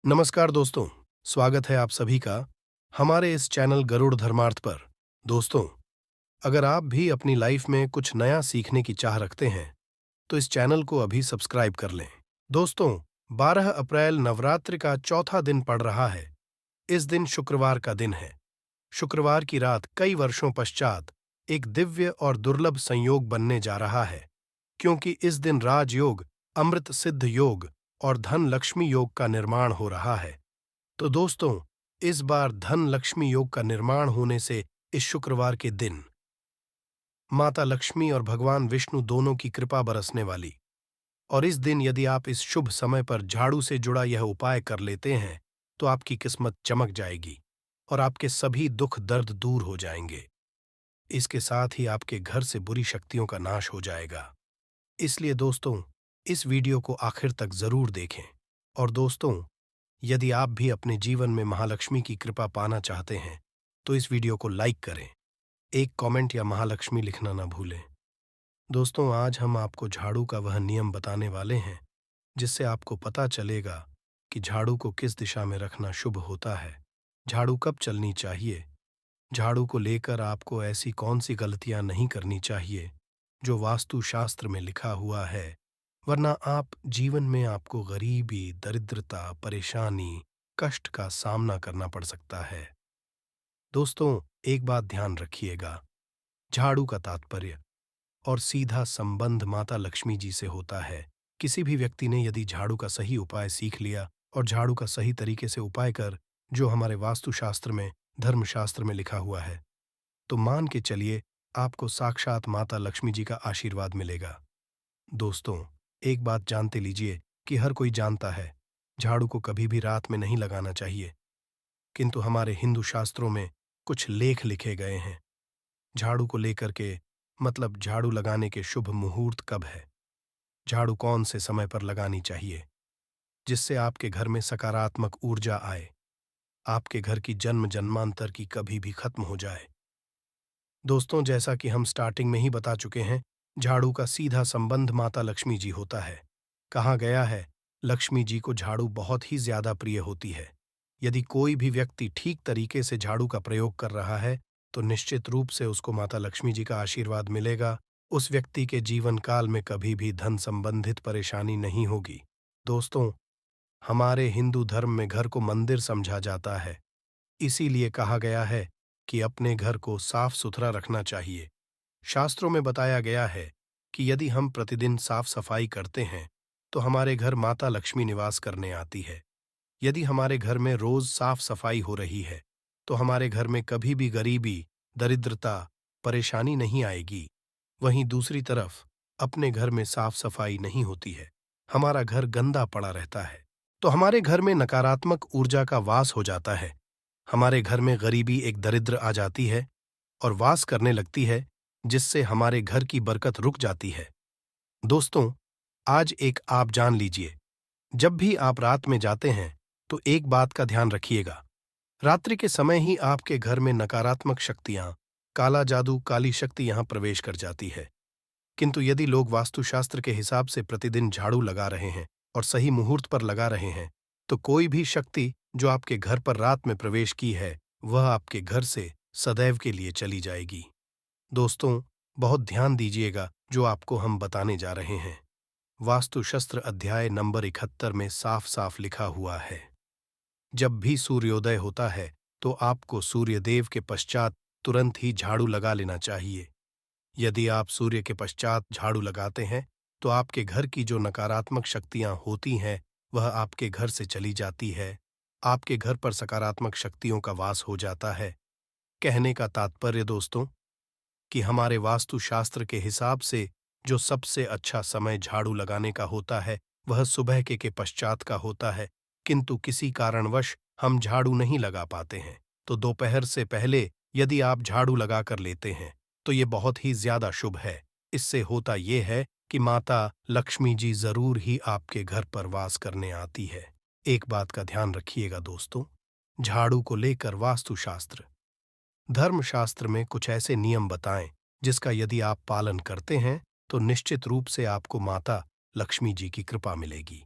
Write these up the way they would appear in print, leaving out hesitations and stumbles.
नमस्कार दोस्तों, स्वागत है आप सभी का हमारे इस चैनल गरुड़ धर्मार्थ पर। दोस्तों, अगर आप भी अपनी लाइफ में कुछ नया सीखने की चाह रखते हैं, तो इस चैनल को अभी सब्सक्राइब कर लें। दोस्तों, 12 अप्रैल नवरात्रि का चौथा दिन पड़ रहा है। इस दिन शुक्रवार का दिन है। शुक्रवार की रात कई वर्षों पश्चात एक दिव्य और दुर्लभ संयोग बनने जा रहा है, क्योंकि इस दिन राजयोग, अमृत सिद्ध योग और धन लक्ष्मी योग का निर्माण हो रहा है। तो दोस्तों, इस बार धन लक्ष्मी योग का निर्माण होने से इस शुक्रवार के दिन माता लक्ष्मी और भगवान विष्णु दोनों की कृपा बरसने वाली। और इस दिन यदि आप इस शुभ समय पर झाड़ू से जुड़ा यह उपाय कर लेते हैं, तो आपकी किस्मत चमक जाएगी और आपके सभी दुख दर्द दूर हो जाएंगे। इसके साथ ही आपके घर से बुरी शक्तियों का नाश हो जाएगा। इसलिए दोस्तों, इस वीडियो को आखिर तक जरूर देखें। और दोस्तों, यदि आप भी अपने जीवन में महालक्ष्मी की कृपा पाना चाहते हैं, तो इस वीडियो को लाइक करें। एक कमेंट या महालक्ष्मी लिखना ना भूलें। दोस्तों, आज हम आपको झाड़ू का वह नियम बताने वाले हैं, जिससे आपको पता चलेगा कि झाड़ू को किस दिशा में रखना शुभ होता है, झाड़ू कब चलनी चाहिए, झाड़ू को लेकर आपको ऐसी कौन सी गलतियां नहीं करनी चाहिए जो वास्तु शास्त्र में लिखा हुआ है, वरना आप जीवन में आपको गरीबी, दरिद्रता, परेशानी, कष्ट का सामना करना पड़ सकता है। दोस्तों, एक बात ध्यान रखिएगा, झाड़ू का तात्पर्य और सीधा संबंध माता लक्ष्मी जी से होता है। किसी भी व्यक्ति ने यदि झाड़ू का सही उपाय सीख लिया और झाड़ू का सही तरीके से उपाय कर, जो हमारे वास्तुशास्त्र में, धर्मशास्त्र में लिखा हुआ है, तो मान के चलिए आपको साक्षात माता लक्ष्मी जी का आशीर्वाद मिलेगा। दोस्तों, एक बात जानते लीजिए कि हर कोई जानता है, झाड़ू को कभी भी रात में नहीं लगाना चाहिए, किंतु हमारे हिंदू शास्त्रों में कुछ लेख लिखे गए हैं झाड़ू को लेकर के। मतलब झाड़ू लगाने के शुभ मुहूर्त कब है, झाड़ू कौन से समय पर लगानी चाहिए, जिससे आपके घर में सकारात्मक ऊर्जा आए, आपके घर की जन्म जन्मांतर की कभी भी खत्म हो जाए। दोस्तों, जैसा कि हम स्टार्टिंग में ही बता चुके हैं, झाड़ू का सीधा संबंध माता लक्ष्मी जी होता है। कहा गया है, लक्ष्मी जी को झाड़ू बहुत ही ज्यादा प्रिय होती है। यदि कोई भी व्यक्ति ठीक तरीके से झाड़ू का प्रयोग कर रहा है, तो निश्चित रूप से उसको माता लक्ष्मी जी का आशीर्वाद मिलेगा। उस व्यक्ति के जीवन काल में कभी भी धन संबंधित परेशानी नहीं होगी। दोस्तों, हमारे हिंदू धर्म में घर को मंदिर समझा जाता है। इसीलिए कहा गया है कि अपने घर को साफ सुथरा रखना चाहिए। शास्त्रों में बताया गया है कि यदि हम प्रतिदिन साफ सफाई करते हैं, तो हमारे घर माता लक्ष्मी निवास करने आती है। यदि हमारे घर में रोज साफ सफाई हो रही है, तो हमारे घर में कभी भी गरीबी, दरिद्रता, परेशानी नहीं आएगी। वहीं दूसरी तरफ अपने घर में साफ सफाई नहीं होती है, हमारा घर गंदा पड़ा रहता है, तो हमारे घर में नकारात्मक ऊर्जा का वास हो जाता है। हमारे घर में गरीबी एक दरिद्र आ जाती है और वास करने लगती है, जिससे हमारे घर की बरकत रुक जाती है। दोस्तों, आज एक आप जान लीजिए, जब भी आप रात में जाते हैं, तो एक बात का ध्यान रखिएगा, रात्रि के समय ही आपके घर में नकारात्मक शक्तियां, काला जादू, काली शक्ति यहां प्रवेश कर जाती है। किंतु यदि लोग वास्तुशास्त्र के हिसाब से प्रतिदिन झाड़ू लगा रहे हैं और सही मुहूर्त पर लगा रहे हैं, तो कोई भी शक्ति जो आपके घर पर रात में प्रवेश की है, वह आपके घर से सदैव के लिए चली जाएगी। दोस्तों, बहुत ध्यान दीजिएगा जो आपको हम बताने जा रहे हैं। वास्तुशास्त्र अध्याय नंबर 71 में साफ साफ लिखा हुआ है, जब भी सूर्योदय होता है, तो आपको सूर्यदेव के पश्चात तुरंत ही झाड़ू लगा लेना चाहिए। यदि आप सूर्य के पश्चात झाड़ू लगाते हैं, तो आपके घर की जो नकारात्मक शक्तियां होती हैं, वह आपके घर से चली जाती है। आपके घर पर सकारात्मक शक्तियों का वास हो जाता है। कहने का तात्पर्य दोस्तों, कि हमारे वास्तुशास्त्र के हिसाब से जो सबसे अच्छा समय झाड़ू लगाने का होता है, वह सुबह के पश्चात का होता है। किंतु किसी कारणवश हम झाड़ू नहीं लगा पाते हैं, तो दोपहर से पहले यदि आप झाड़ू लगा कर लेते हैं, तो ये बहुत ही ज्यादा शुभ है। इससे होता ये है कि माता लक्ष्मी जी जरूर ही आपके घर पर वास करने आती है। एक बात का ध्यान रखिएगा दोस्तों, झाड़ू को लेकर वास्तुशास्त्र, धर्मशास्त्र में कुछ ऐसे नियम बताएं, जिसका यदि आप पालन करते हैं, तो निश्चित रूप से आपको माता लक्ष्मी जी की कृपा मिलेगी।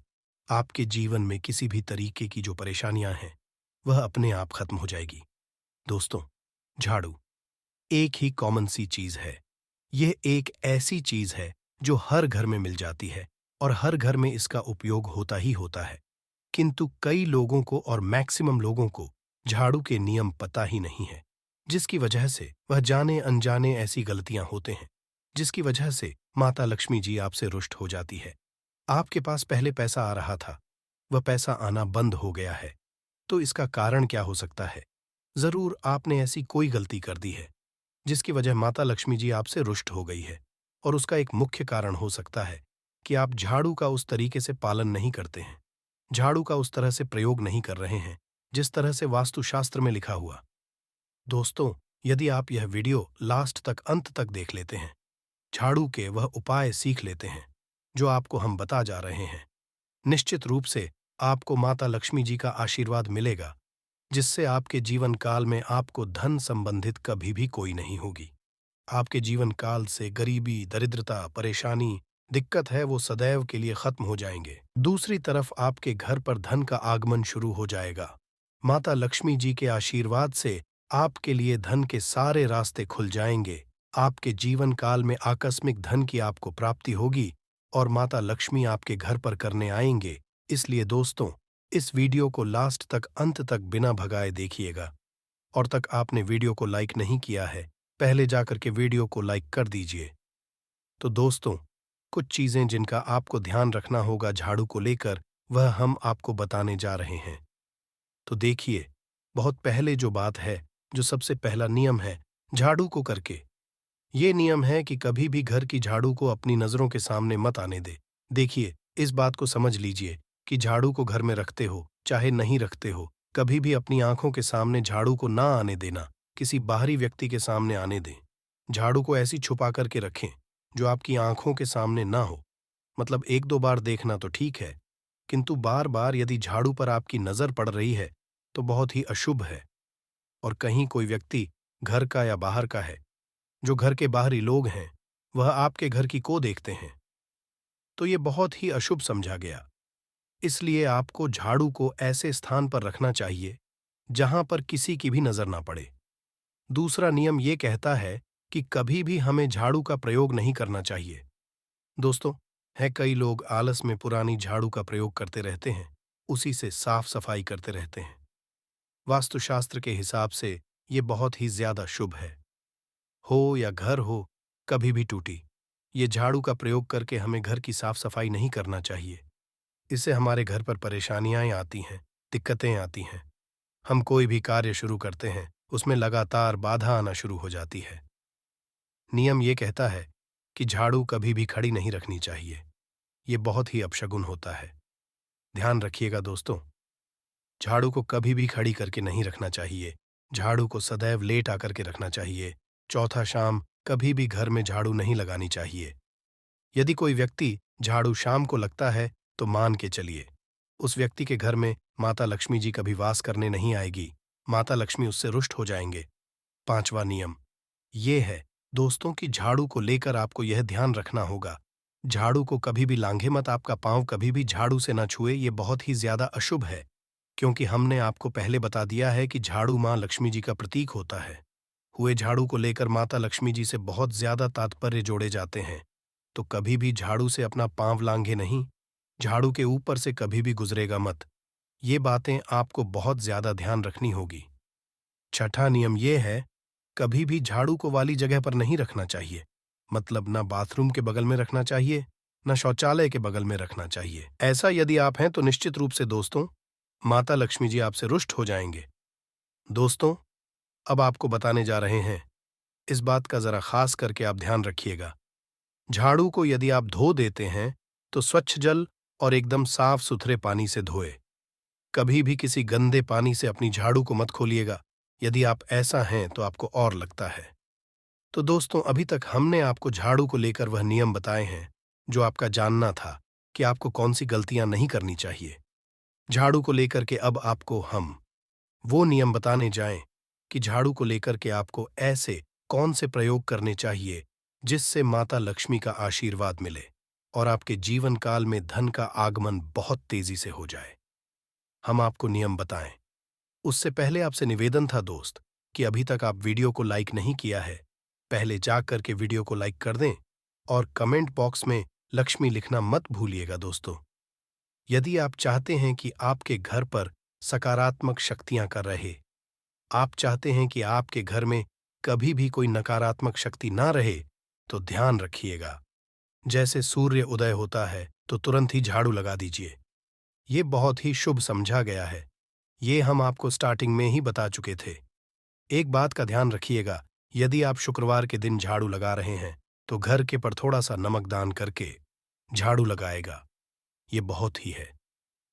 आपके जीवन में किसी भी तरीके की जो परेशानियां हैं, वह अपने आप खत्म हो जाएगी। दोस्तों, झाड़ू एक ही कॉमन सी चीज है। यह एक ऐसी चीज है जो हर घर में मिल जाती है और हर घर में इसका उपयोग होता ही होता है। किंतु कई लोगों को और मैक्सिमम लोगों को झाड़ू के नियम पता ही नहीं है, जिसकी वजह से वह जाने अनजाने ऐसी गलतियां होते हैं, जिसकी वजह से माता लक्ष्मी जी आपसे रुष्ट हो जाती है। आपके पास पहले पैसा आ रहा था, वह पैसा आना बंद हो गया है। तो इसका कारण क्या हो सकता है? जरूर आपने ऐसी कोई गलती कर दी है जिसकी वजह माता लक्ष्मी जी आपसे रुष्ट हो गई है। और उसका एक मुख्य कारण हो सकता है कि आप झाड़ू का उस तरीके से पालन नहीं करते हैं, झाड़ू का उस तरह से प्रयोग नहीं कर रहे हैं जिस तरह से वास्तुशास्त्र में लिखा हुआ। दोस्तों, यदि आप यह वीडियो लास्ट तक अंत तक देख लेते हैं, झाड़ू के वह उपाय सीख लेते हैं जो आपको हम बता जा रहे हैं, निश्चित रूप से आपको माता लक्ष्मी जी का आशीर्वाद मिलेगा, जिससे आपके जीवन काल में आपको धन संबंधित कभी भी कोई नहीं होगी। आपके जीवन काल से गरीबी, दरिद्रता, परेशानी, दिक्कत है वो सदैव के लिए खत्म हो जाएंगे। दूसरी तरफ आपके घर पर धन का आगमन शुरू हो जाएगा। माता लक्ष्मी जी के आशीर्वाद से आपके लिए धन के सारे रास्ते खुल जाएंगे। आपके जीवन काल में आकस्मिक धन की आपको प्राप्ति होगी और माता लक्ष्मी आपके घर पर करने आएंगे। इसलिए दोस्तों, इस वीडियो को लास्ट तक अंत तक बिना भगाए देखिएगा। और तक आपने वीडियो को लाइक नहीं किया है, पहले जाकर के वीडियो को लाइक कर दीजिए। तो दोस्तों, कुछ चीजें जिनका आपको ध्यान रखना होगा झाड़ू को लेकर, वह हम आपको बताने जा रहे हैं। तो देखिए, बहुत पहले जो बात है, जो सबसे पहला नियम है झाड़ू को करके, ये नियम है कि कभी भी घर की झाड़ू को अपनी नजरों के सामने मत आने दे। देखिए, इस बात को समझ लीजिए कि झाड़ू को घर में रखते हो चाहे नहीं रखते हो, कभी भी अपनी आंखों के सामने झाड़ू को ना आने देना, किसी बाहरी व्यक्ति के सामने आने दें। झाड़ू को ऐसी छुपा करके रखें जो आपकी आंखों के सामने ना हो। मतलब एक दो बार देखना तो ठीक है, किंतु बार बार यदि झाड़ू पर आपकी नजर पड़ रही है तो बहुत ही अशुभ है। और कहीं कोई व्यक्ति घर का या बाहर का है, जो घर के बाहरी लोग हैं, वह आपके घर की को देखते हैं, तो ये बहुत ही अशुभ समझा गया। इसलिए आपको झाड़ू को ऐसे स्थान पर रखना चाहिए जहां पर किसी की भी नजर ना पड़े। दूसरा नियम ये कहता है कि कभी भी हमें झाड़ू का प्रयोग नहीं करना चाहिए। दोस्तों, है कई लोग आलस में पुरानी झाड़ू का प्रयोग करते रहते हैं, उसी से साफ सफाई करते रहते हैं। वास्तुशास्त्र के हिसाब से ये बहुत ही ज्यादा शुभ है। हो या घर हो, कभी भी टूटी, ये झाड़ू का प्रयोग करके हमें घर की साफ सफाई नहीं करना चाहिए। इससे हमारे घर पर परेशानियां आती हैं, दिक्कतें आती हैं। हम कोई भी कार्य शुरू करते हैं, उसमें लगातार बाधा आना शुरू हो जाती है। नियम ये कहता है कि झाड़ू कभी भी खड़ी नहीं रखनी चाहिए। ये बहुत ही अपशगुन होता है। ध्यान रखिएगा दोस्तों, झाड़ू को कभी भी खड़ी करके नहीं रखना चाहिए। झाड़ू को सदैव लेट आकर के रखना चाहिए। चौथा, शाम कभी भी घर में झाड़ू नहीं लगानी चाहिए। यदि कोई व्यक्ति झाड़ू शाम को लगता है तो मान के चलिए, उस व्यक्ति के घर में माता लक्ष्मी जी कभी वास करने नहीं आएगी। माता लक्ष्मी उससे रुष्ट हो जाएंगे। पांचवा नियम ये है दोस्तों कि झाड़ू को लेकर आपको यह ध्यान रखना होगा, झाड़ू को कभी भी लांघे मत। आपका पांव कभी भी झाड़ू से न छुए, ये बहुत ही ज्यादा अशुभ है, क्योंकि हमने आपको पहले बता दिया है कि झाड़ू मां लक्ष्मी जी का प्रतीक होता है। हुए झाड़ू को लेकर माता लक्ष्मी जी से बहुत ज्यादा तात्पर्य जोड़े जाते हैं। तो कभी भी झाड़ू से अपना पांव लांघे नहीं, झाड़ू के ऊपर से कभी भी गुजरेगा मत। ये बातें आपको बहुत ज्यादा ध्यान रखनी होगी। छठा नियम ये है, कभी भी झाड़ू को वाली जगह पर नहीं रखना चाहिए। मतलब ना बाथरूम के बगल में रखना चाहिए, ना शौचालय के बगल में रखना चाहिए। ऐसा यदि आप हैं तो निश्चित रूप से दोस्तों, माता लक्ष्मी जी आपसे रुष्ट हो जाएंगे। दोस्तों, अब आपको बताने जा रहे हैं, इस बात का जरा खास करके आप ध्यान रखिएगा। झाड़ू को यदि आप धो देते हैं तो स्वच्छ जल और एकदम साफ सुथरे पानी से धोए। कभी भी किसी गंदे पानी से अपनी झाड़ू को मत खोलिएगा। यदि आप ऐसा हैं तो आपको और लगता है। तो दोस्तों, अभी तक हमने आपको झाड़ू को लेकर वह नियम बताए हैं जो आपका जानना था कि आपको कौन सी गलतियां नहीं करनी चाहिए। झाड़ू को लेकर के अब आपको हम वो नियम बताने जाएं कि झाड़ू को लेकर के आपको ऐसे कौन से प्रयोग करने चाहिए जिससे माता लक्ष्मी का आशीर्वाद मिले। और आपके जीवन काल में धन का आगमन बहुत तेजी से हो जाए। हम आपको नियम बताएं। उससे पहले आपसे निवेदन था दोस्त कि अभी तक आप वीडियो को लाइक नहीं किया है, पहले जाकर करके वीडियो को लाइक कर दें और कमेंट बॉक्स में लक्ष्मी लिखना मत भूलिएगा दोस्तों। यदि आप चाहते हैं कि आपके घर पर सकारात्मक शक्तियां कर रहे, आप चाहते हैं कि आपके घर में कभी भी कोई नकारात्मक शक्ति ना रहे, तो ध्यान रखिएगा। जैसे सूर्य उदय होता है तो तुरंत ही झाड़ू लगा दीजिए। ये बहुत ही शुभ समझा गया है। ये हम आपको स्टार्टिंग में ही बता चुके थे। एक बात का ध्यान रखिएगा, यदि आप शुक्रवार के दिन झाड़ू लगा रहे हैं तो घर के पर थोड़ा सा नमक दान करके झाड़ू लगाएगा। ये बहुत ही है।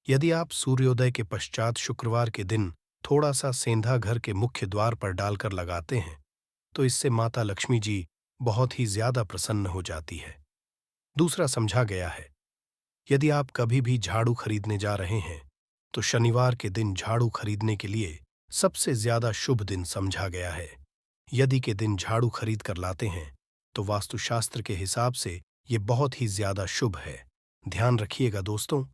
यदि आप सूर्योदय के पश्चात शुक्रवार के दिन थोड़ा सा सेंधा घर के मुख्य द्वार पर डालकर लगाते हैं तो इससे माता लक्ष्मी जी बहुत ही ज्यादा प्रसन्न हो जाती है। दूसरा समझा गया है, यदि आप कभी भी झाड़ू खरीदने जा रहे हैं तो शनिवार के दिन झाड़ू खरीदने के लिए सबसे ज्यादा शुभ दिन समझा गया है। यदि के दिन झाड़ू खरीद कर लाते हैं तो वास्तुशास्त्र के हिसाब से ये बहुत ही ज्यादा शुभ है। ध्यान रखिएगा दोस्तों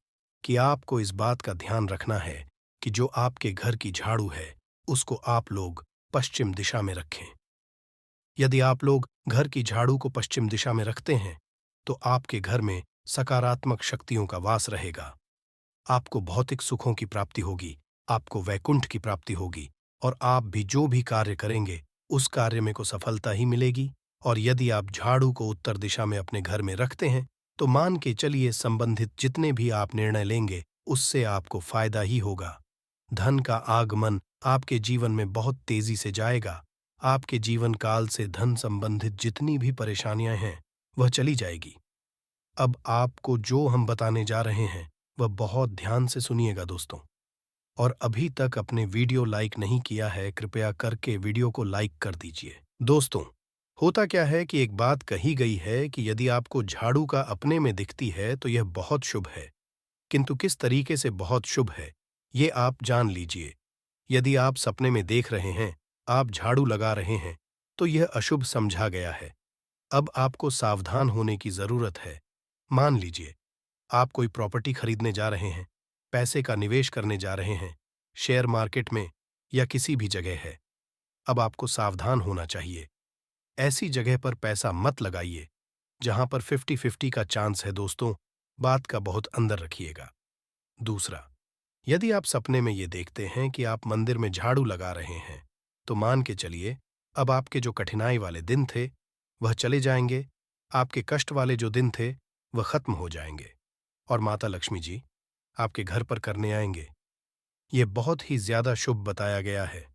कि आपको इस बात का ध्यान रखना है कि जो आपके घर की झाड़ू है उसको आप लोग पश्चिम दिशा में रखें। यदि आप लोग घर की झाड़ू को पश्चिम दिशा में रखते हैं तो आपके घर में सकारात्मक शक्तियों का वास रहेगा। आपको भौतिक सुखों की प्राप्ति होगी, आपको वैकुंठ की प्राप्ति होगी और आप भी जो भी कार्य करेंगे उस कार्य में को सफलता ही मिलेगी। और यदि आप झाड़ू को उत्तर दिशा में अपने घर में रखते हैं तो मान के चलिए संबंधित जितने भी आप निर्णय लेंगे उससे आपको फायदा ही होगा। धन का आगमन आपके जीवन में बहुत तेजी से जाएगा। आपके जीवन काल से धन संबंधित जितनी भी परेशानियां हैं वह चली जाएगी। अब आपको जो हम बताने जा रहे हैं वह बहुत ध्यान से सुनिएगा दोस्तों। और अभी तक अपने वीडियो लाइक नहीं किया है, कृपया करके वीडियो को लाइक कर दीजिए। दोस्तों, होता क्या है कि एक बात कही गई है कि यदि आपको झाड़ू का अपने में दिखती है तो यह बहुत शुभ है, किंतु किस तरीके से बहुत शुभ है ये आप जान लीजिए। यदि आप सपने में देख रहे हैं, आप झाड़ू लगा रहे हैं, तो यह अशुभ समझा गया है। अब आपको सावधान होने की जरूरत है। मान लीजिए आप कोई प्रॉपर्टी खरीदने जा रहे हैं, पैसे का निवेश करने जा रहे हैं, शेयर मार्केट में या किसी भी जगह है। अब आपको सावधान होना चाहिए। ऐसी जगह पर पैसा मत लगाइए जहां पर 50-50 का चांस है दोस्तों। बात का बहुत अंदर रखिएगा। दूसरा, यदि आप सपने में ये देखते हैं कि आप मंदिर में झाड़ू लगा रहे हैं तो मान के चलिए अब आपके जो कठिनाई वाले दिन थे वह चले जाएंगे, आपके कष्ट वाले जो दिन थे वह खत्म हो जाएंगे और माता लक्ष्मी जी आपके घर पर करने आएंगे। ये बहुत ही ज्यादा शुभ बताया गया है।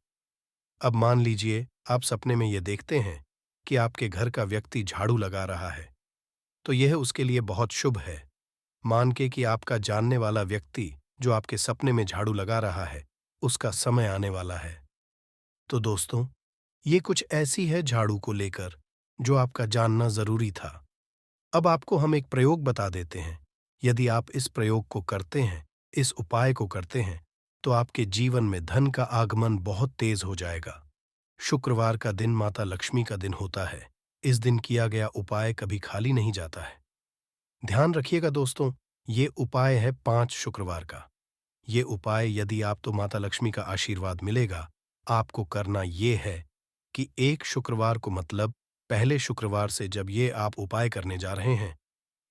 अब मान लीजिए आप सपने में ये देखते हैं कि आपके घर का व्यक्ति झाड़ू लगा रहा है, तो यह उसके लिए बहुत शुभ है। मान के कि आपका जानने वाला व्यक्ति जो आपके सपने में झाड़ू लगा रहा है उसका समय आने वाला है। तो दोस्तों, ये कुछ ऐसी है झाड़ू को लेकर जो आपका जानना जरूरी था। अब आपको हम एक प्रयोग बता देते हैं। यदि आप इस प्रयोग को करते हैं, इस उपाय को करते हैं, तो आपके जीवन में धन का आगमन बहुत तेज हो जाएगा। शुक्रवार का दिन माता लक्ष्मी का दिन होता है। इस दिन किया गया उपाय कभी खाली नहीं जाता है। ध्यान रखिएगा दोस्तों, ये उपाय है 5 शुक्रवार का। ये उपाय यदि आप तो माता लक्ष्मी का आशीर्वाद मिलेगा। आपको करना ये है कि एक शुक्रवार को मतलब पहले शुक्रवार से जब ये आप उपाय करने जा रहे हैं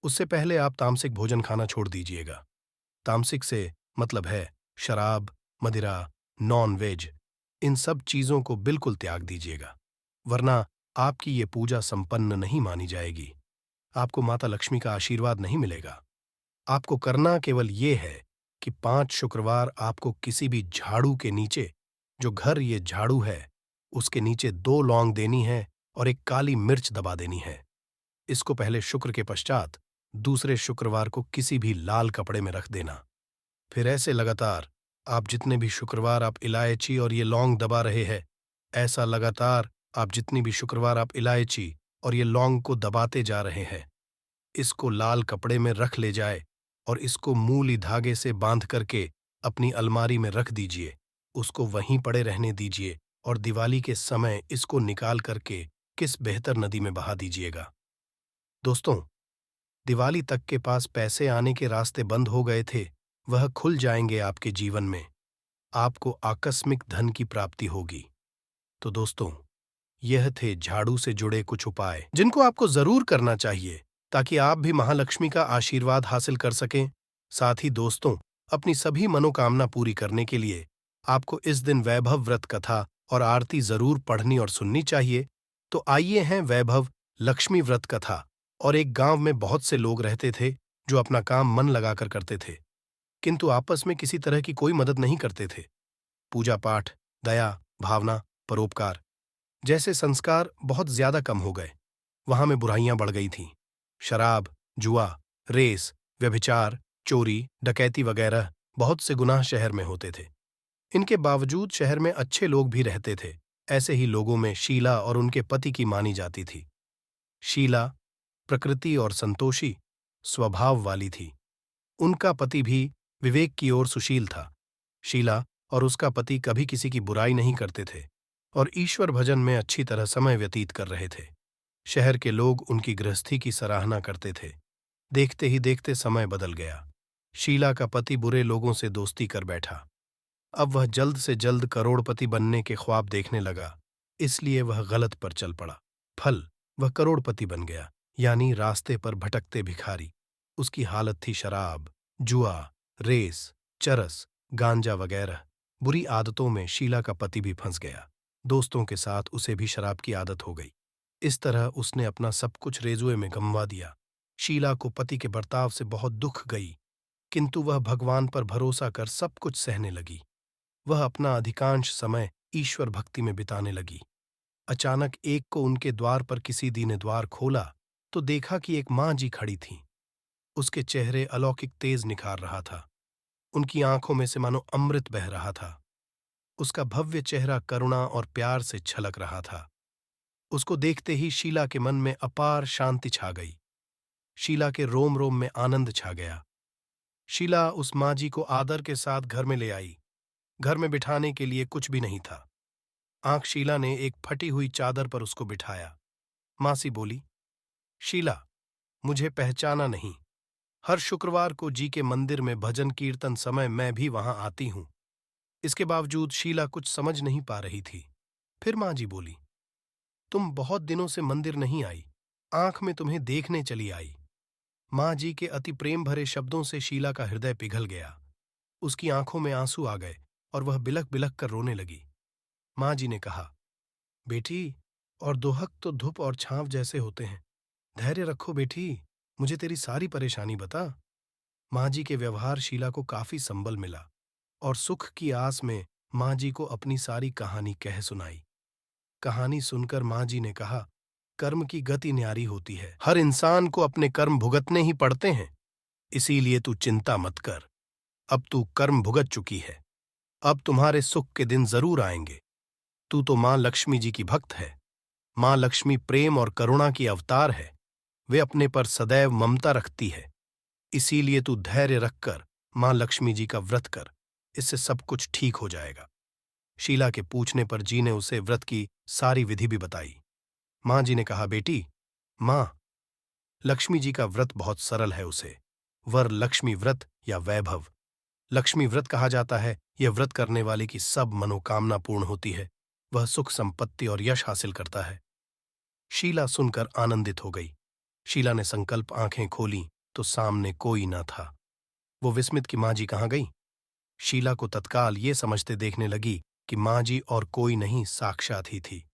उससे पहले आप तामसिक भोजन खाना छोड़ दीजिएगा। तामसिक से मतलब है शराब, मदिरा, नॉन वेज, इन सब चीजों को बिल्कुल त्याग दीजिएगा, वरना आपकी ये पूजा संपन्न नहीं मानी जाएगी। आपको माता लक्ष्मी का आशीर्वाद नहीं मिलेगा। आपको करना केवल ये है कि 5 शुक्रवार आपको किसी भी झाड़ू के नीचे, जो घर ये झाड़ू है उसके नीचे 2 लौंग देनी है और एक काली मिर्च दबा देनी है। इसको पहले शुक्र के पश्चात दूसरे शुक्रवार को किसी भी लाल कपड़े में रख देना। फिर ऐसे लगातार आप जितने भी शुक्रवार आप इलायची और ये लौंग दबा रहे हैं, ऐसा लगातार आप जितनी भी शुक्रवार आप इलायची और ये लौंग को दबाते जा रहे हैं, इसको लाल कपड़े में रख ले जाए और इसको मूली धागे से बांध करके अपनी अलमारी में रख दीजिए। उसको वहीं पड़े रहने दीजिए और दिवाली के समय इसको निकाल करके किस बेहतर नदी में बहा दीजिएगा। दोस्तों, दिवाली तक के पास पैसे आने के रास्ते बंद हो गए थे, वह खुल जाएंगे आपके जीवन में। आपको आकस्मिक धन की प्राप्ति होगी। तो दोस्तों, यह थे झाड़ू से जुड़े कुछ उपाय जिनको आपको जरूर करना चाहिए ताकि आप भी महालक्ष्मी का आशीर्वाद हासिल कर सकें। साथ ही दोस्तों, अपनी सभी मनोकामना पूरी करने के लिए आपको इस दिन वैभव व्रत कथा और आरती जरूर पढ़नी और सुननी चाहिए। तो आइए हैं वैभव लक्ष्मी व्रत कथा। और एक गांव में बहुत से लोग रहते थे जो अपना काम मन लगाकर करते थे, किंतु आपस में किसी तरह की कोई मदद नहीं करते थे। पूजा पाठ, दया भावना, परोपकार जैसे संस्कार बहुत ज्यादा कम हो गए। वहां में बुराइयां बढ़ गई थीं। शराब, जुआ, रेस, व्यभिचार, चोरी, डकैती वगैरह बहुत से गुनाह शहर में होते थे। इनके बावजूद शहर में अच्छे लोग भी रहते थे। ऐसे ही लोगों में शीला और उनके पति की मानी जाती थी। शीला प्रकृति और संतोषी स्वभाव वाली थी। उनका पति भी विवेक की ओर सुशील था। शीला और उसका पति कभी किसी की बुराई नहीं करते थे और ईश्वर भजन में अच्छी तरह समय व्यतीत कर रहे थे। शहर के लोग उनकी गृहस्थी की सराहना करते थे। देखते ही देखते समय बदल गया। शीला का पति बुरे लोगों से दोस्ती कर बैठा। अब वह जल्द से जल्द करोड़पति बनने के ख्वाब देखने लगा, इसलिए वह गलत पर चल पड़ा। फल, वह करोड़पति बन गया, यानी रास्ते पर भटकते भिखारी। उसकी हालत थी शराब, जुआ, रेस, चरस, गांजा वगैरह बुरी आदतों में। शीला का पति भी फंस गया। दोस्तों के साथ उसे भी शराब की आदत हो गई। इस तरह उसने अपना सब कुछ रेजुए में गंवा दिया। शीला को पति के बर्ताव से बहुत दुख गई, किंतु वह भगवान पर भरोसा कर सब कुछ सहने लगी। वह अपना अधिकांश समय ईश्वर भक्ति में बिताने लगी। अचानक एक को उनके द्वार पर किसी दी ने द्वार खोला तो देखा कि एक माँ जी खड़ी थीं। उसके चेहरे अलौकिक तेज निखार रहा था। उनकी आंखों में से मानो अमृत बह रहा था। उसका भव्य चेहरा करुणा और प्यार से छलक रहा था। उसको देखते ही शीला के मन में अपार शांति छा गई। शीला के रोम रोम में आनंद छा गया। शीला उस माँ जी को आदर के साथ घर में ले आई। घर में बिठाने के लिए कुछ भी नहीं था। आंख शीला ने एक फटी हुई चादर पर उसको बिठाया। मासी बोली, शीला, मुझे पहचाना नहीं? हर शुक्रवार को जी के मंदिर में भजन कीर्तन समय मैं भी वहां आती हूं। इसके बावजूद शीला कुछ समझ नहीं पा रही थी। फिर माँ जी बोली, तुम बहुत दिनों से मंदिर नहीं आई, आंख में तुम्हें देखने चली आई। माँ जी के अति प्रेम भरे शब्दों से शीला का हृदय पिघल गया। उसकी आंखों में आंसू आ गए और वह बिलख बिलख कर रोने लगी। माँ जी ने कहा, बेटी, और दोहक तो धूप और छांव जैसे होते हैं। धैर्य रखो बेटी, मुझे तेरी सारी परेशानी बता। माँ जी के व्यवहार शीला को काफी संबल मिला और सुख की आस में माँ जी को अपनी सारी कहानी कह सुनाई। कहानी सुनकर माँ जी ने कहा, कर्म की गति न्यारी होती है। हर इंसान को अपने कर्म भुगतने ही पड़ते हैं। इसीलिए तू चिंता मत कर। अब तू कर्म भुगत चुकी है। अब तुम्हारे सुख के दिन जरूर आएंगे। तू तो माँ लक्ष्मी जी की भक्त है। माँ लक्ष्मी प्रेम और करुणा की अवतार है। वे अपने पर सदैव ममता रखती है। इसीलिए तू धैर्य रखकर माँ लक्ष्मी जी का व्रत कर। इससे सब कुछ ठीक हो जाएगा। शीला के पूछने पर जी ने उसे व्रत की सारी विधि भी बताई। माँ जी ने कहा, बेटी, माँ, लक्ष्मी जी का व्रत बहुत सरल है। उसे वर लक्ष्मी व्रत या वैभव लक्ष्मी व्रत कहा जाता है। यह व्रत करने वाले की सब मनोकामना पूर्ण होती है। वह सुख संपत्ति और यश हासिल करता है। शीला सुनकर आनंदित हो गई। शीला ने संकल्प आंखें खोली तो सामने कोई न था। वो विस्मित कि माँ जी कहाँ गई। शीला को तत्काल ये समझते देखने लगी कि माँ जी और कोई नहीं, साक्षात ही थी।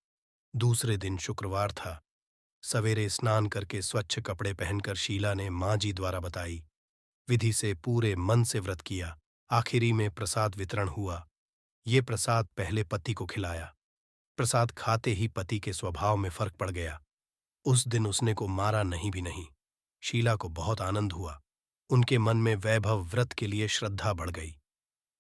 दूसरे दिन शुक्रवार था। सवेरे स्नान करके स्वच्छ कपड़े पहनकर शीला ने माँ जी द्वारा बताई विधि से पूरे मन से व्रत किया। आखिरी में प्रसाद वितरण हुआ। ये प्रसाद पहले पति को खिलाया। प्रसाद खाते ही पति के स्वभाव में फर्क पड़ गया। उस दिन उसने को मारा नहीं भी नहीं। शीला को बहुत आनंद हुआ। उनके मन में वैभव व्रत के लिए श्रद्धा बढ़ गई।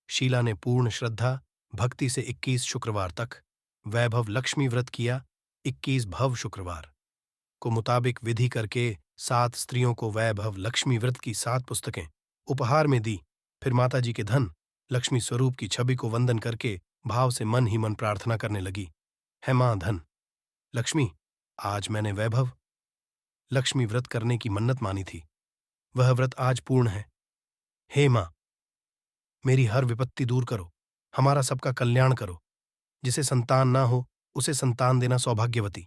शीला ने पूर्ण श्रद्धा भक्ति से 21 शुक्रवार तक वैभव लक्ष्मी व्रत किया। 21 भव शुक्रवार को मुताबिक विधि करके 7 स्त्रियों को वैभव लक्ष्मी व्रत की 7 पुस्तकें उपहार में दी। फिर माताजी के धन लक्ष्मी स्वरूप की छवि को वंदन करके भाव से मन ही मन प्रार्थना करने लगी, है मां धन लक्ष्मी, आज मैंने वैभव लक्ष्मी व्रत करने की मन्नत मानी थी। वह व्रत आज पूर्ण है। हे मां, मेरी हर विपत्ति दूर करो, हमारा सबका कल्याण करो। जिसे संतान ना हो उसे संतान देना सौभाग्यवती,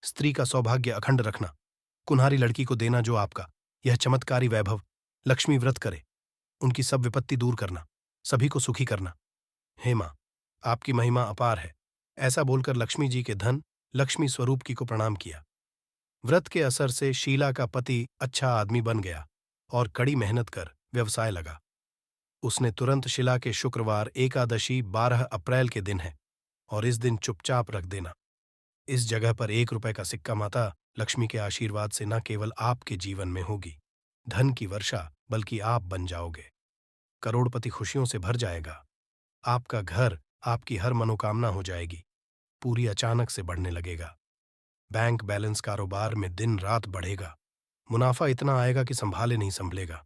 स्त्री का सौभाग्य अखंड रखना, कुन्हारी लड़की को देना जो आपका यह चमत्कारी वैभव लक्ष्मी व्रत करे, उनकी सब विपत्ति दूर करना, सभी को सुखी करना। हे मां, आपकी महिमा अपार है। ऐसा बोलकर लक्ष्मी जी के धन लक्ष्मी स्वरूप की को प्रणाम किया। व्रत के असर से शीला का पति अच्छा आदमी बन गया और कड़ी मेहनत कर व्यवसाय लगा। उसने तुरंत शिला के शुक्रवार एकादशी 12 अप्रैल के दिन है और इस दिन चुपचाप रख देना। इस जगह पर 1 रुपए का सिक्का माता लक्ष्मी के आशीर्वाद से न केवल आपके जीवन में होगी धन की वर्षा, बल्कि आप बन जाओगे करोड़पति, खुशियों से भर जाएगा। आपका घर, आपकी हर मनोकामना हो जाएगी, पूरी अचानक से बढ़ने लगेगा। बैंक बैलेंस कारोबार में दिन रात बढ़ेगा, मुनाफा इतना आएगा कि संभाले नहीं संभलेगा।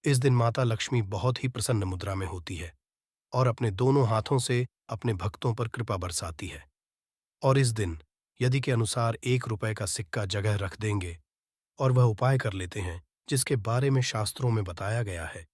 इस दिन माता लक्ष्मी बहुत ही प्रसन्न मुद्रा में होती है और अपने दोनों हाथों से अपने भक्तों पर कृपा बरसाती है। और इस दिन यदि के अनुसार 1 रुपए का सिक्का जगह रख देंगे और वह उपाय कर लेते हैं जिसके बारे में शास्त्रों में बताया गया है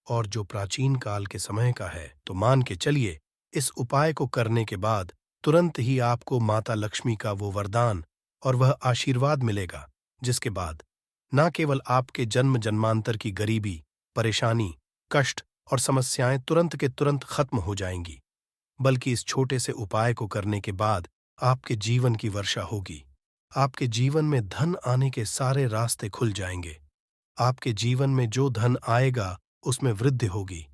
और जो प्राचीन काल के समय का है, तो मान के चलिए इस उपाय को करने के बाद तुरंत ही आपको माता लक्ष्मी का वो वरदान और वह आशीर्वाद मिलेगा जिसके बाद न केवल आपके जन्म जन्मांतर की गरीबी, परेशानी, कष्ट और समस्याएं तुरंत के तुरंत खत्म हो जाएंगी, बल्कि इस छोटे से उपाय को करने के बाद आपके जीवन की वर्षा होगी। आपके जीवन में धन आने के सारे रास्ते खुल जाएंगे। आपके जीवन में जो धन आएगा उसमें वृद्धि होगी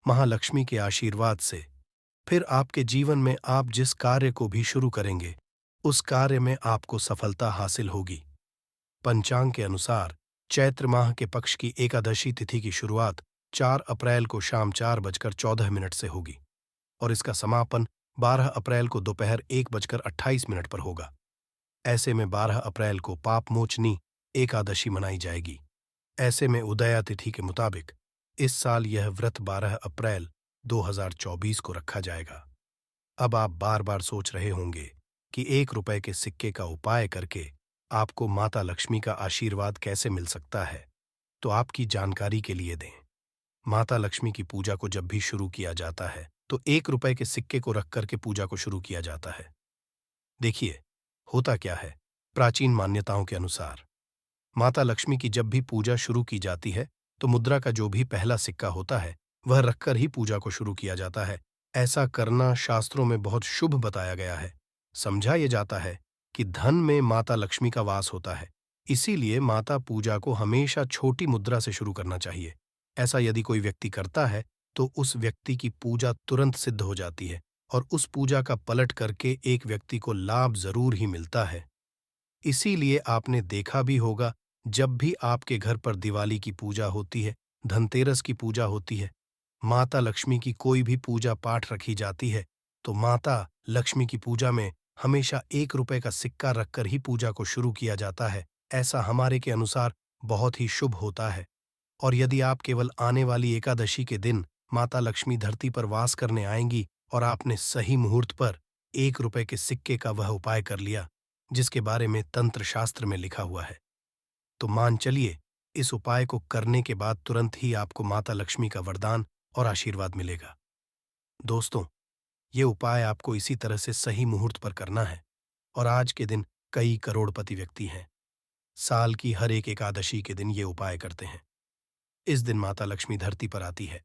महालक्ष्मी के आशीर्वाद से। फिर आपके जीवन में आप जिस कार्य को भी शुरू करेंगे उस कार्य में आपको सफलता हासिल होगी। पंचांग के अनुसार चैत्र माह के पक्ष की एकादशी तिथि की शुरुआत 4 अप्रैल को शाम 4:14 से होगी और इसका समापन 12 अप्रैल को दोपहर 1:28 पर होगा। ऐसे में 12 अप्रैल को पापमोचनी एकादशी मनाई जाएगी। ऐसे में उदया तिथि के मुताबिक इस साल यह व्रत 12 अप्रैल 2024 को रखा जाएगा। अब आप बार बार सोच रहे होंगे कि 1 रुपए के सिक्के का उपाय करके आपको माता लक्ष्मी का आशीर्वाद कैसे मिल सकता है, तो आपकी जानकारी के लिए दें। माता लक्ष्मी की पूजा को जब भी शुरू किया जाता है तो 1 रुपए के सिक्के को रख करके पूजा को शुरू किया जाता है। देखिए, होता क्या है, प्राचीन मान्यताओं के अनुसार माता लक्ष्मी की जब भी पूजा शुरू की जाती है तो मुद्रा का जो भी पहला सिक्का होता है वह रखकर ही पूजा को शुरू किया जाता है। ऐसा करना शास्त्रों में बहुत शुभ बताया गया है। समझा यह जाता है कि धन में माता लक्ष्मी का वास होता है, इसीलिए माता पूजा को हमेशा छोटी मुद्रा से शुरू करना चाहिए। ऐसा यदि कोई व्यक्ति करता है तो उस व्यक्ति की पूजा तुरंत सिद्ध हो जाती है और उस पूजा का पलट करके एक व्यक्ति को लाभ जरूर ही मिलता है। इसीलिए आपने देखा भी होगा, जब भी आपके घर पर दिवाली की पूजा होती है, धनतेरस की पूजा होती है, माता लक्ष्मी की कोई भी पूजा पाठ रखी जाती है, तो माता लक्ष्मी की पूजा में हमेशा 1 रुपए का सिक्का रखकर ही पूजा को शुरू किया जाता है। ऐसा हमारे के अनुसार बहुत ही शुभ होता है। और यदि आप केवल आने वाली एकादशी के दिन माता लक्ष्मी धरती पर वास करने आएंगी और आपने सही मुहूर्त पर 1 रुपए के सिक्के का वह उपाय कर लिया जिसके बारे में तंत्र शास्त्र में लिखा हुआ है, तो मान चलिए इस उपाय को करने के बाद तुरंत ही आपको माता लक्ष्मी का वरदान और आशीर्वाद मिलेगा। दोस्तों, ये उपाय आपको इसी तरह से सही मुहूर्त पर करना है और आज के दिन कई करोड़पति व्यक्ति हैं, साल की हर एक एकादशी के दिन ये उपाय करते हैं। इस दिन माता लक्ष्मी धरती पर आती है।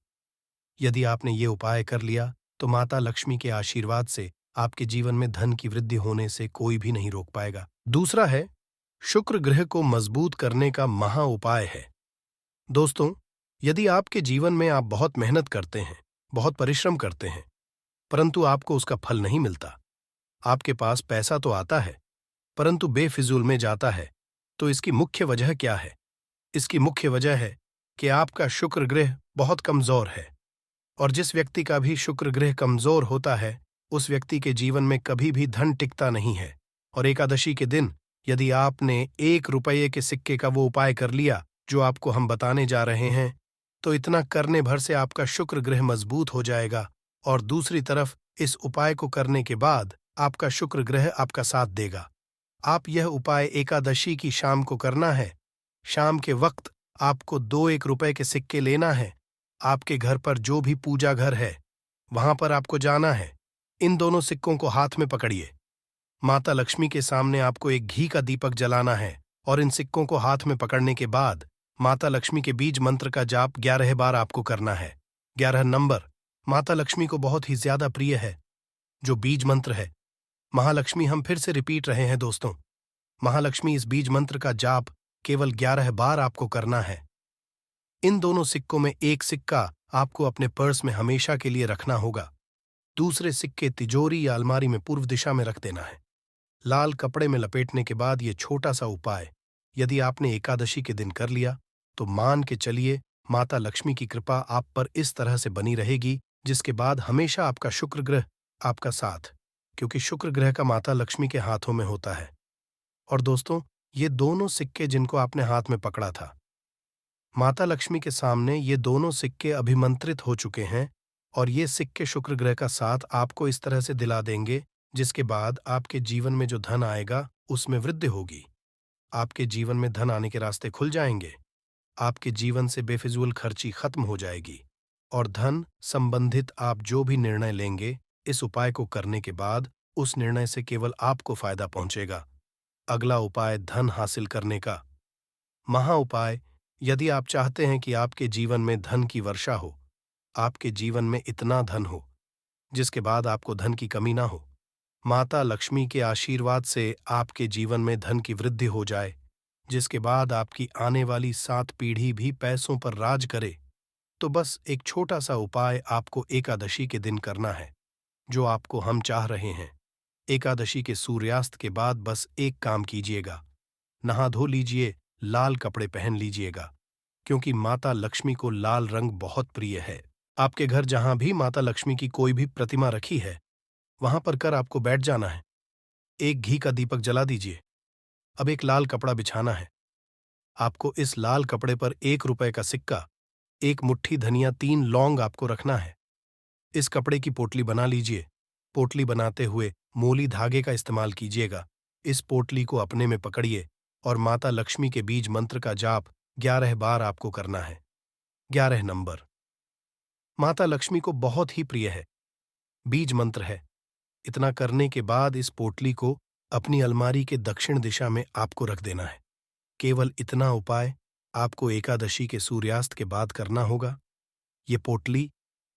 यदि आपने ये उपाय कर लिया तो माता लक्ष्मी के आशीर्वाद से आपके जीवन में धन की वृद्धि होने से कोई भी नहीं रोक पाएगा। दूसरा है, शुक्र ग्रह को मजबूत करने का महा उपाय है। दोस्तों, यदि आपके जीवन में आप बहुत मेहनत करते हैं, बहुत परिश्रम करते हैं, परंतु आपको उसका फल नहीं मिलता, आपके पास पैसा तो आता है परंतु बेफिजूल में जाता है, तो इसकी मुख्य वजह क्या है? इसकी मुख्य वजह है कि आपका शुक्र ग्रह बहुत कमजोर है और जिस व्यक्ति का भी शुक्र ग्रह कमजोर होता है उस व्यक्ति के जीवन में कभी भी धन टिकता नहीं है। और एकादशी के दिन यदि आपने 1 रुपये के सिक्के का वो उपाय कर लिया जो आपको हम बताने जा रहे हैं, तो इतना करने भर से आपका शुक्र ग्रह मजबूत हो जाएगा और दूसरी तरफ इस उपाय को करने के बाद आपका शुक्र ग्रह आपका साथ देगा। आप यह उपाय एकादशी की शाम को करना है। शाम के वक्त आपको 2 1 रुपए के सिक्के लेना है। आपके घर पर जो भी पूजा घर है, वहां पर आपको जाना है। इन दोनों सिक्कों को हाथ में पकड़िए। माता लक्ष्मी के सामने आपको एक घी का दीपक जलाना है और इन सिक्कों को हाथ में पकड़ने के बाद माता लक्ष्मी के बीज मंत्र का जाप 11 बार आपको करना है। 11 नंबर माता लक्ष्मी को बहुत ही ज्यादा प्रिय है। जो बीज मंत्र है, महालक्ष्मी, हम फिर से रिपीट रहे हैं दोस्तों, महालक्ष्मी, इस बीज मंत्र का जाप केवल 11 बार आपको करना है। इन दोनों सिक्कों में एक सिक्का आपको अपने पर्स में हमेशा के लिए रखना होगा। दूसरे सिक्के तिजोरी या अलमारी में पूर्व दिशा में रख देना है। लाल कपड़े में लपेटने के बाद ये छोटा सा उपाय यदि आपने एकादशी के दिन कर लिया तो मान के चलिए माता लक्ष्मी की कृपा आप पर इस तरह से बनी रहेगी, जिसके बाद हमेशा आपका शुक्र ग्रह आपका साथ, क्योंकि शुक्र ग्रह का माता लक्ष्मी के हाथों में होता है। और दोस्तों, ये दोनों सिक्के जिनको आपने हाथ में पकड़ा था, माता लक्ष्मी के सामने ये दोनों सिक्के अभिमंत्रित हो चुके हैं और ये सिक्के शुक्र ग्रह का साथ आपको इस तरह से दिला देंगे, जिसके बाद आपके जीवन में जो धन आएगा उसमें वृद्धि होगी। आपके जीवन में धन आने के रास्ते खुल जाएंगे। आपके जीवन से बेफिजूल खर्ची खत्म हो जाएगी और धन संबंधित आप जो भी निर्णय लेंगे इस उपाय को करने के बाद उस निर्णय से केवल आपको फायदा पहुंचेगा। अगला उपाय धन हासिल करने का महा उपाय। यदि आप चाहते हैं कि आपके जीवन में धन की वर्षा हो, आपके जीवन में इतना धन हो जिसके बाद आपको धन की कमी ना हो, माता लक्ष्मी के आशीर्वाद से आपके जीवन में धन की वृद्धि हो जाए, जिसके बाद आपकी आने वाली 7 पीढ़ी भी पैसों पर राज करे, तो बस एक छोटा सा उपाय आपको एकादशी के दिन करना है, जो आपको हम चाह रहे हैं। एकादशी के सूर्यास्त के बाद बस एक काम कीजिएगा, नहा धो लीजिए, लाल कपड़े पहन लीजिएगा, क्योंकि माता लक्ष्मी को लाल रंग बहुत प्रिय है। आपके घर जहां भी माता लक्ष्मी की कोई भी प्रतिमा रखी है, वहां पर कर आपको बैठ जाना है। एक घी का दीपक जला दीजिए। अब एक लाल कपड़ा बिछाना है। आपको इस लाल कपड़े पर 1 रुपए का सिक्का, एक मुट्ठी धनिया, 3 लौंग आपको रखना है। इस कपड़े की पोटली बना लीजिए। पोटली बनाते हुए मोली धागे का इस्तेमाल कीजिएगा। इस पोटली को अपने में पकड़िए और माता लक्ष्मी के बीज मंत्र का जाप 11 बार आपको करना है। 11 नंबर माता लक्ष्मी को बहुत ही प्रिय है, बीज मंत्र है। इतना करने के बाद इस पोटली को अपनी अलमारी के दक्षिण दिशा में आपको रख देना है। केवल इतना उपाय आपको एकादशी के सूर्यास्त के बाद करना होगा। ये पोटली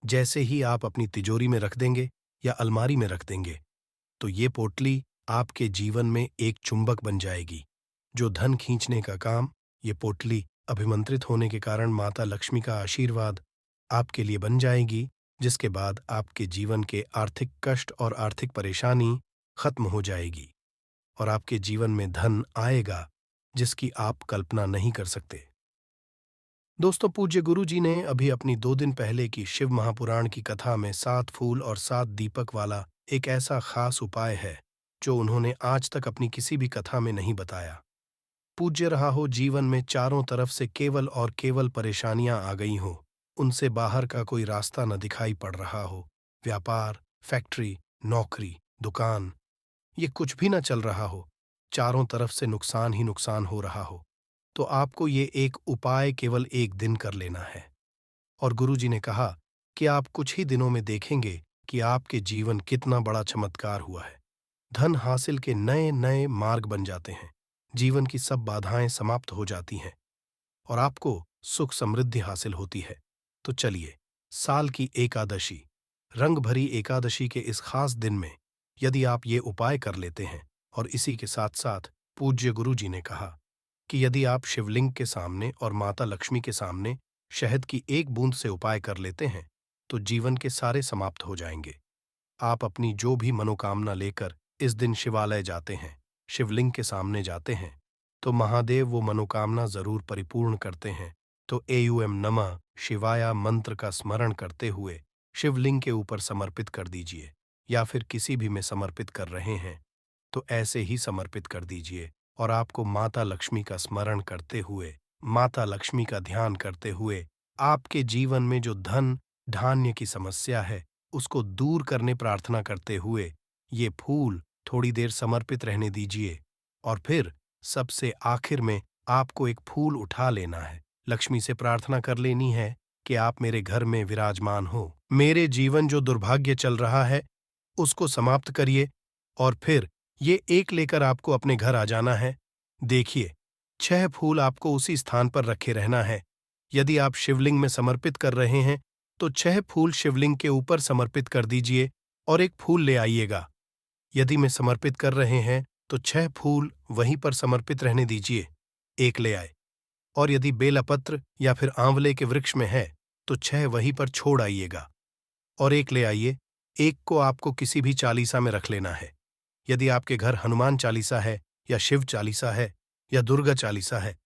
जैसे ही आप अपनी तिजोरी में रख देंगे या अलमारी में रख देंगे, तो ये पोटली आपके जीवन में एक चुंबक बन जाएगी, जो धन खींचने का काम। ये पोटली अभिमंत्रित होने के कारण माता लक्ष्मी का आशीर्वाद आपके लिए बन जाएगी, जिसके बाद आपके जीवन के आर्थिक कष्ट और आर्थिक परेशानी खत्म हो जाएगी और आपके जीवन में धन आएगा जिसकी आप कल्पना नहीं कर सकते। दोस्तों, पूज्य गुरु जी ने अभी अपनी 2 दिन पहले की शिव महापुराण की कथा में 7 फूल और 7 दीपक वाला एक ऐसा खास उपाय है जो उन्होंने आज तक अपनी किसी भी कथा में नहीं बताया। पूज्य रहा हो जीवन में चारों तरफ से केवल और केवल परेशानियां आ गई हों, उनसे बाहर का कोई रास्ता न दिखाई पड़ रहा हो, व्यापार, फैक्ट्री, नौकरी, दुकान, ये कुछ भी न चल रहा हो, चारों तरफ से नुकसान ही नुकसान हो रहा हो, तो आपको ये एक उपाय केवल एक दिन कर लेना है। और गुरुजी ने कहा कि आप कुछ ही दिनों में देखेंगे कि आपके जीवन कितना बड़ा चमत्कार हुआ है। धन हासिल के नए नए मार्ग बन जाते हैं, जीवन की सब बाधाएं समाप्त हो जाती हैं और आपको सुख समृद्धि हासिल होती है। तो चलिए, साल की एकादशी, रंग भरी एकादशी के इस खास दिन में यदि आप ये उपाय कर लेते हैं, और इसी के साथ साथ पूज्य गुरु जी ने कहा कि यदि आप शिवलिंग के सामने और माता लक्ष्मी के सामने शहद की एक बूंद से उपाय कर लेते हैं, तो जीवन के सारे समाप्त हो जाएंगे। आप अपनी जो भी मनोकामना लेकर इस दिन शिवालय जाते हैं, शिवलिंग के सामने जाते हैं, तो महादेव वो मनोकामना जरूर परिपूर्ण करते हैं। तो एयूएम नमः शिवाया मंत्र का स्मरण करते हुए शिवलिंग के ऊपर समर्पित कर दीजिए, या फिर किसी भी में समर्पित कर रहे हैं तो ऐसे ही समर्पित कर दीजिए। और आपको माता लक्ष्मी का स्मरण करते हुए, माता लक्ष्मी का ध्यान करते हुए, आपके जीवन में जो धन धान्य की समस्या है उसको दूर करने प्रार्थना करते हुए ये फूल थोड़ी देर समर्पित रहने दीजिए। और फिर सबसे आखिर में आपको एक फूल उठा लेना है लक्ष्मी से प्रार्थना कर लेनी है कि आप मेरे घर में विराजमान हो। मेरे जीवन जो दुर्भाग्य चल रहा है उसको समाप्त करिए और फिर ये एक लेकर आपको अपने घर आ जाना है। देखिए, 6 फूल आपको उसी स्थान पर रखे रहना है। यदि आप शिवलिंग में समर्पित कर रहे हैं तो 6 फूल शिवलिंग के ऊपर समर्पित कर दीजिए और एक फूल ले आइएगा। यदि में समर्पित कर रहे हैं तो 6 फूल वहीं पर समर्पित रहने दीजिए, एक ले आए। और यदि बेलपत्र या फिर आंवले के वृक्ष में है तो 6 वहीं पर छोड़ आइएगा और एक ले आइए। एक को आपको किसी भी चालीसा में रख लेना है। यदि आपके घर हनुमान चालीसा है या शिव चालीसा है या दुर्गा चालीसा है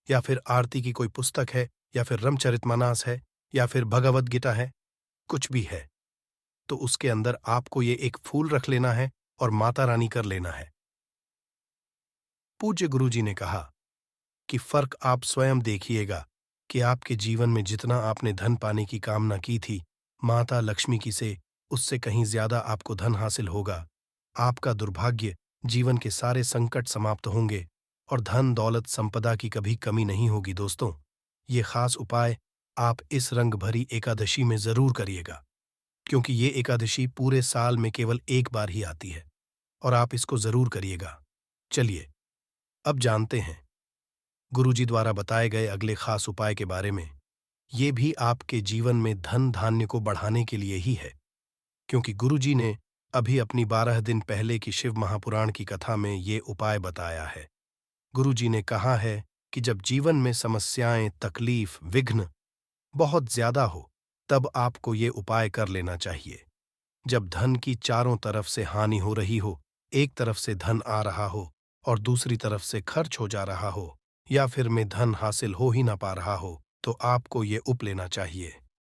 या फिर आरती की कोई पुस्तक है या फिर रामचरितमानस है या फिर भगवद गीता है, कुछ भी है, तो उसके अंदर आपको ये एक फूल रख लेना है और माता रानी कर लेना है। पूज्य गुरुजी ने कहा कि फर्क आप स्वयं देखिएगा कि आपके जीवन में जितना आपने धन पाने की कामना की थी, माता लक्ष्मी की से उससे कहीं ज्यादा आपको धन हासिल होगा। आपका दुर्भाग्य, जीवन के सारे संकट समाप्त होंगे और धन दौलत संपदा की कभी कमी नहीं होगी। दोस्तों, ये खास उपाय आप इस रंग भरी एकादशी में जरूर करिएगा, क्योंकि ये एकादशी पूरे साल में केवल एक बार ही आती है और आप इसको जरूर करिएगा। चलिए अब जानते हैं गुरुजी द्वारा बताए गए अगले खास उपाय के बारे में। ये भी आपके जीवन में धन धान्य को बढ़ाने के लिए ही है, क्योंकि गुरुजी ने अभी अपनी 12 दिन पहले की शिव महापुराण की कथा में ये उपाय बताया है। गुरुजी ने कहा है कि जब जीवन में समस्याएं, तकलीफ, विघ्न बहुत ज्यादा हो, तब आपको ये उपाय कर लेना चाहिए। जब धन की चारों तरफ से हानि हो रही हो, एक तरफ से धन आ रहा हो और दूसरी तरफ से खर्च हो जा रहा हो, या फिर में धन हासिल हो ही ना पा रहा हो, तो आपको ये उप लेना चाहिए।